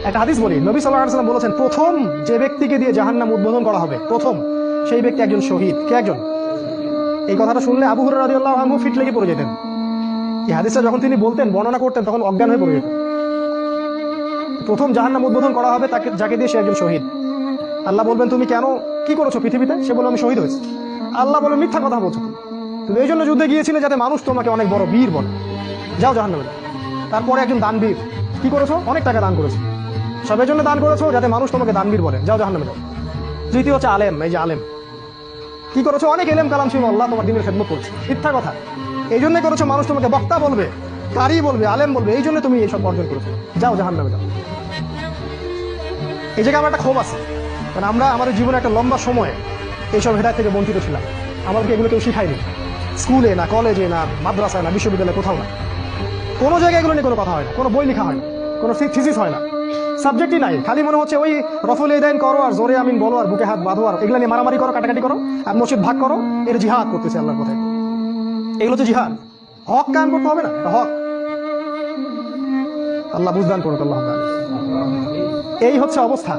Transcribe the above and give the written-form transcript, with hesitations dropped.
একটা হাদিস বলি, নবী সাল্লাল্লাহু আলাইহি ওয়াসাল্লাম বলেছেন, প্রথম যে ব্যক্তিকে দিয়ে জাহান্নাম উদ্বোধন করা হবে, প্রথম সেই ব্যক্তি একজন শহীদ। কে একজন? এই কথাটা শুনলে আবু হুরায়রা রাদিয়াল্লাহু আনহু ফিট লেগে পড়ে যেতেন। এই হাদিসটা যখন তিনি বলতেন, বর্ণনা করতেন, তখন অজ্ঞান হয়ে পড়ে যেতেন। প্রথম জাহান্নাম উদ্বোধন করা হবে তাকে, যাকে দিয়ে সে একজন শহীদ। আল্লাহ বলবেন, তুমি কেন কি করেছো পৃথিবীতে? সে বলবে, আমি শহীদ হয়েছি। আল্লাহ বলবেন, মিথ্যা কথা বলছো, তুমি এই জন্য যুদ্ধে গিয়েছিলে যাতে মানুষ তোমাকে অনেক বড় বীর বলে, যাও জাহান্নামে যাও। তারপরে একজন দানবীর, কি করেছো? অনেক টাকা দান করেছো, সবের জন্য দান করেছো যাতে মানুষ তোমাকে দানবীর বলে, যাও জাহান্নামে যাও। তৃতীয় হচ্ছে আলেম। এই যে আলেম, কি করেছো? অনেক এলেম কালাম ছিল, আল্লাহ তোমার দিনের খেদমত করছে, মিথ্যা কথা। এই জন্যই করেছো, মানুষ তোমাকে বক্তা বলবে, কারি বলবে, আলেম বলবে, এই জন্য তুমি এইসব অর্জন করেছো, যাও জাহান্নামে যাও। এই জায়গায় আমার একটা ক্ষোভ আছে, কারণ আমরা আমাদের জীবনে একটা লম্বা সময় এইসব হেদায়েত থেকে বঞ্চিত ছিলাম। আমাদেরকে এগুলো কেউ শিখায়নি, স্কুলে না, কলেজে না, মাদ্রাসায় না, বিশ্ববিদ্যালয়ে, কোথাও না। কোনো জায়গায় এগুলো নিয়ে কোনো কথা হয় না, কোনো বই লেখা হয় না, কোনো থিসিস হয় না, সাবজেক্টই নাই। খালি মনে হচ্ছে ওই রফুল ইদাইন করো আর জোরে আমিন বলো আর বুকে হাত বাঁধো আর এগুলো নিয়ে মারামারি করো, কাটাকাটি করো আর মসজিদ ভাগ করো, এটা জিহাদ করতেছে আল্লাহর কথায়। এগুলো তো জিহাদ। হক কায়েম করতে হবে না, হক। আল্লাহ বুঝদান করুক, আল্লাহ। এই হচ্ছে অবস্থা।